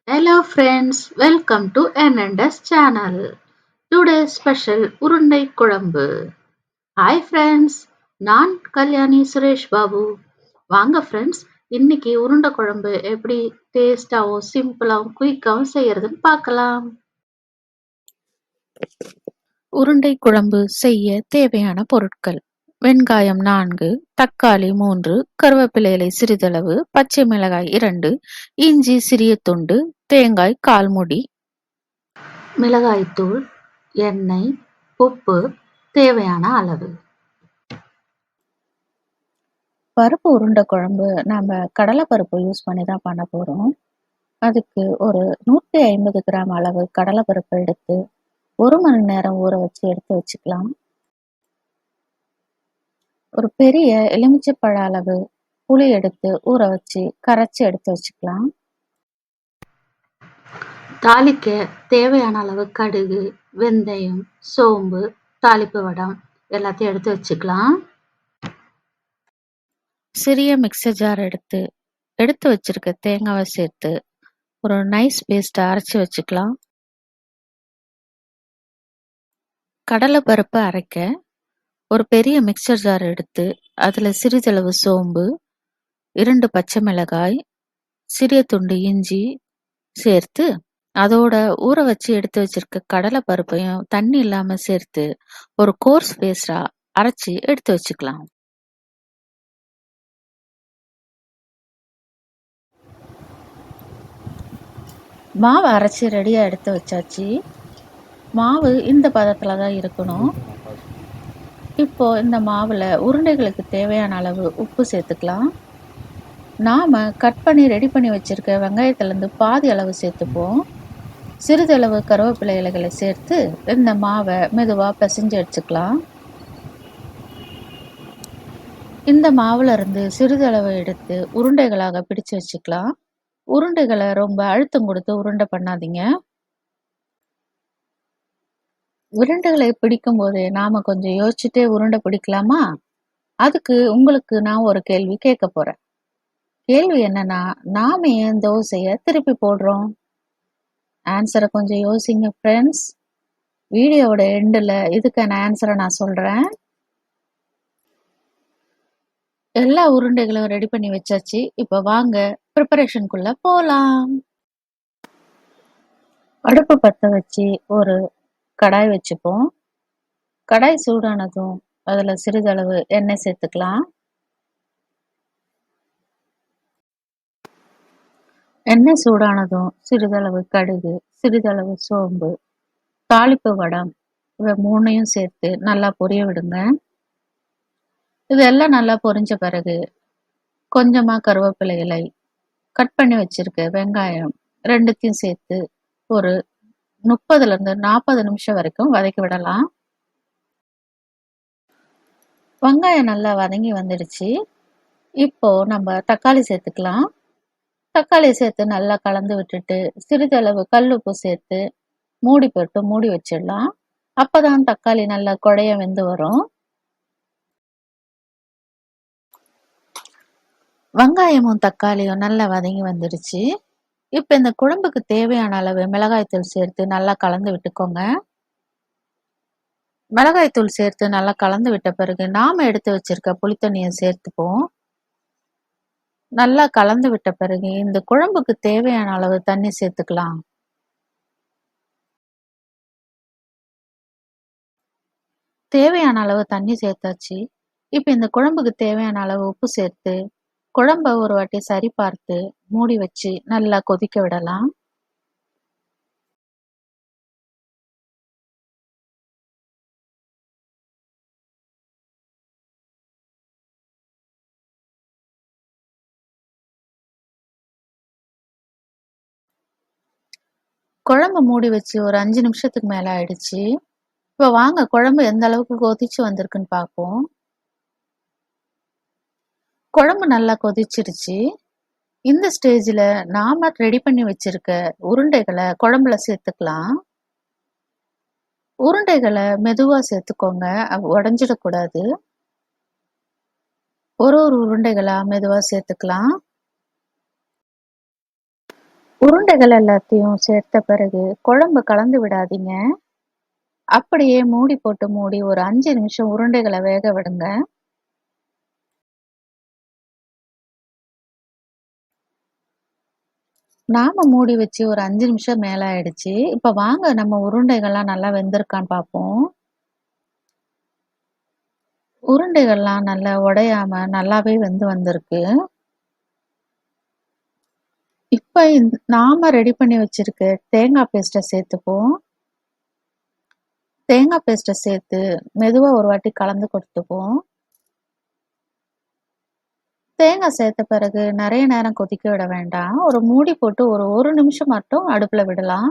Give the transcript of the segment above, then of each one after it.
Hello friends, welcome to N&S channel. Today's special உருண்டை குழம்பு. Hi friends, நான் கல்யாணி சுரேஷ் பாபு. வாங்க friends, இன்னைக்கு உருண்டை குழம்பு எப்படி டேஸ்டாவும் சிம்பிளாவும் குயிக்காவும் செய்யறதுன்னு பார்க்கலாம். உருண்டை குழம்பு செய்ய தேவையான பொருட்கள்: வெங்காயம் 4, தக்காளி 3, கருவேப்பிலை இலை சிறிதளவு, பச்சை மிளகாய் 2, இஞ்சி சிறிய துண்டு, தேங்காய் 1/4 மூடி, மிளகாய்த்தூள், எண்ணெய், உப்பு தேவையான அளவு. பருப்பு உருண்டை குழம்பு நாம கடலை பருப்பு யூஸ் பண்ணி தான் பண்ண போறோம். அதுக்கு ஒரு 150 கிராம் அளவு கடலை பருப்பு எடுத்து 1 மணி நேரம் ஊற வச்சு எடுத்து வச்சுக்கலாம். ஒரு பெரிய எலுமிச்சைப்பழ அளவு புளி எடுத்து ஊற வச்சு கரைச்சி எடுத்து வச்சுக்கலாம். தாளிக்க தேவையான அளவு கடுகு, வெந்தயம், சோம்பு, தாளிப்பு வடம் எல்லாத்தையும் எடுத்து வச்சுக்கலாம். சிறிய மிக்சர் ஜார் எடுத்து வச்சிருக்க தேங்காவை சேர்த்து ஒரு நைஸ் பேஸ்ட்டை அரைச்சி வச்சுக்கலாம். கடலை பருப்பு அரைக்க ஒரு பெரிய மிக்சர் ஜார் எடுத்து அதில் சிறிதளவு சோம்பு, 2 பச்சை மிளகாய், சிறிய துண்டு இஞ்சி சேர்த்து அதோட ஊற வச்சு எடுத்து வச்சிருக்க கடலை பருப்பையும் தண்ணி இல்லாம சேர்த்து ஒரு கோர்ஸ் பேஸ்டா அரைச்சி எடுத்து வச்சுக்கலாம். மாவு அரைச்சி ரெடியா எடுத்து வச்சாச்சு. மாவு இந்த பதத்துல தான் இருக்கணும். இப்போ இந்த மாவுல உருண்டைகளுக்கு தேவையான அளவு உப்பு சேர்த்துக்கலாம். நாம கட் பண்ணி ரெடி பண்ணி வச்சிருக்க வெங்காயத்திலேருந்து பாதி அளவு சேர்த்துப்போம். சிறிதளவு கருவேப்பிலை இலைகளை சேர்த்து இந்த மாவை மெதுவா பிசைஞ்சு வச்சுக்கலாம். இந்த மாவுல இருந்து சிறிதளவு எடுத்து உருண்டைகளாக பிடிச்சு வச்சுக்கலாம். உருண்டைகளை ரொம்ப அழுத்தம் கொடுத்து உருண்டை பண்ணாதீங்க. உருண்டைகளை பிடிக்கும் போது நாம கொஞ்சம் யோசிச்சுட்டே உருண்டை பிடிக்கலாமா? அதுக்கு உங்களுக்கு நான் ஒரு கேள்வி கேட்க போறேன். கேள்வி என்னன்னா, நாம ஏன் தோசைய திருப்பி போடுறோம்? ஆன்சரை கொஞ்சம் யோசிங்க ஃப்ரெண்ட்ஸ். வீடியோவோட எண்டில் இதுக்கான ஆன்சரை நான் சொல்றேன். எல்லா உருண்டைகளும் ரெடி பண்ணி வச்சாச்சு. இப்போ வாங்க ப்ரிப்பரேஷனுக்குள்ள போலாம். அடுப்பு பற்ற வச்சு ஒரு கடாய் வச்சுப்போம். கடாய் சூடானதும் அதுல சிறிதளவு எண்ணெய் சேர்த்துக்கலாம். எண்ணெய் சூடானதும் சிறிதளவு கடுகு, சிறிதளவு சோம்பு, தாளிப்பு வடம் இவை 3ஐயும் சேர்த்து நல்லா பொரிய விடுங்க. இதெல்லாம் நல்லா பொரிஞ்ச பிறகு கொஞ்சமா கருவேப்பிலை இலை, கட் பண்ணி வச்சிருக்க வெங்காயம் 2த்தையும் சேர்த்து ஒரு 30லிருந்து 40 நிமிஷம் வரைக்கும் வதக்கி விடலாம். வெங்காயம் நல்லா வதங்கி வந்துடுச்சு. இப்போ நம்ம தக்காளி சேர்த்துக்கலாம். தக்காளியை சேர்த்து நல்லா கலந்து விட்டுட்டு சிறிதளவு கல்லுப்பு சேர்த்து மூடி போட்டு மூடி வச்சிடலாம். அப்பதான் தக்காளி நல்லா குழைய வெந்து வரும். வெங்காயமும் தக்காளியும் நல்லா வதங்கி வந்துடுச்சு. இப்ப இந்த குழம்புக்கு தேவையான அளவு மிளகாய்த்தூள் சேர்த்து நல்லா கலந்து விட்டுக்கோங்க. மிளகாய்த்தூள் சேர்த்து நல்லா கலந்து விட்ட பிறகு நாம எடுத்து வச்சிருக்க புளித்தண்ணியை சேர்த்துப்போம். நல்லா கலந்து விட்ட பிறகு இந்த குழம்புக்கு தேவையான அளவு தண்ணி சேர்த்துக்கலாம். தேவையான அளவு தண்ணி சேர்த்தாச்சு. இப்ப இந்த குழம்புக்கு தேவையான அளவு உப்பு சேர்த்து குழம்ப ஒரு வாட்டி சரி பார்த்து மூடி வச்சு நல்லா கொதிக்க விடலாம். குழம்பு மூடி வச்சு ஒரு 5 நிமிஷத்துக்கு மேல ஆயிடுச்சு. இப்ப வாங்க குழம்பு எந்த அளவுக்கு கொதிச்சு வந்திருக்குன்னு பார்ப்போம். குழம்பு நல்லா கொதிச்சிருச்சு. இந்த ஸ்டேஜ்ல நாம ரெடி பண்ணி வச்சிருக்க உருண்டைகளை குழம்புல சேர்த்துக்கலாம். உருண்டைகளை மெதுவா சேர்த்துக்கோங்க, உடைஞ்சிடக்கூடாது. ஒரு உருண்டைகளா மெதுவா சேர்த்துக்கலாம். உருண்டைகள் எல்லாத்தையும் சேர்த்த பிறகு குழம்பு கலந்து விடாதீங்க. அப்படியே மூடி ஒரு 5 நிமிஷம் உருண்டைகள வேக விடுங்க. நாம மூடி வச்சு ஒரு 5 நிமிஷம் மேல ஆயிடுச்சு. இப்ப வாங்க நம்ம உருண்டைகள்லாம் நல்லா வெந்திருக்கான்னு பார்ப்போம். உருண்டைகள்லாம் நல்லா உடையாம நல்லாவே வெந்து வந்திருக்கு. இப்ப நாம ரெடி பண்ணி வச்சிருக்க தேங்காய் பேஸ்ட்ட சேர்த்துப்போம். தேங்காய் பேஸ்ட்ட சேர்த்து மெதுவா ஒரு வாட்டி கலந்து கொடுத்துப்போம். தேங்காய் சேர்த்த பிறகு நெறைய நேரம் கொதிக்க விட வேண்டாம். ஒரு மூடி போட்டு ஒரு 1 நிமிஷம் மட்டும் அடுப்புல விடலாம்.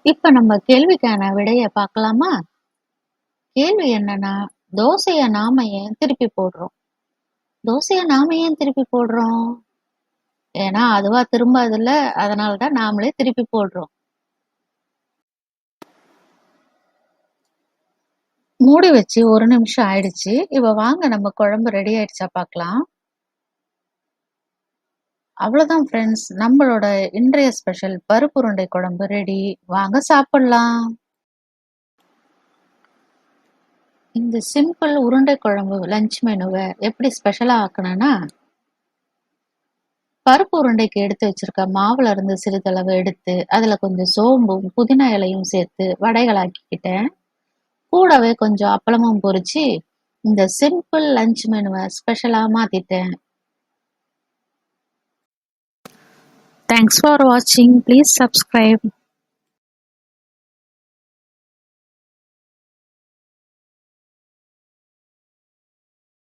இப்ப நம்ம கேள்விக்கான விடைய பார்க்கலாமா? கேள்வி என்னன்னா, தோசைய நாம ஏன் திருப்பி போடுறோம்? தோசைய நாம ஏன் திருப்பி போடுறோம்? ஏன்னா அதுவா திரும்பாதுல்ல, அதனால தான் நாமளே திருப்பி போடுறோம். மூடி வச்சு 1 நிமிஷம் ஆயிடுச்சு. இப்ப வாங்க நம்ம குழம்பு ரெடி ஆயிடுச்சா பார்க்கலாம். அவ்வளோதான் ஃப்ரெண்ட்ஸ். நம்மளோட இன்றைய ஸ்பெஷல் பருப்பு உருண்டை குழம்பு ரெடி. வாங்க சாப்பிடலாம். இந்த சிம்பிள் உருண்டை குழம்பு லஞ்ச் மெனுவ எப்படி ஸ்பெஷலா ஆக்கணும்னா, பருப்பு உருண்டைக்கு எடுத்து வச்சிருக்க மாவுல இருந்து சிறிதளவு எடுத்து, அதுல கொஞ்சம் சோம்பும், புதினா இலையும் சேர்த்து வடைகளாக்கிக்கிட்டேன். கூடவே கொஞ்சம் அப்பளமும் பொரிச்சு, இந்த சிம்பிள் லஞ்ச் மெனுவ ஸ்பெஷலா மாத்திட்டேன். Thanks for watching. Please subscribe.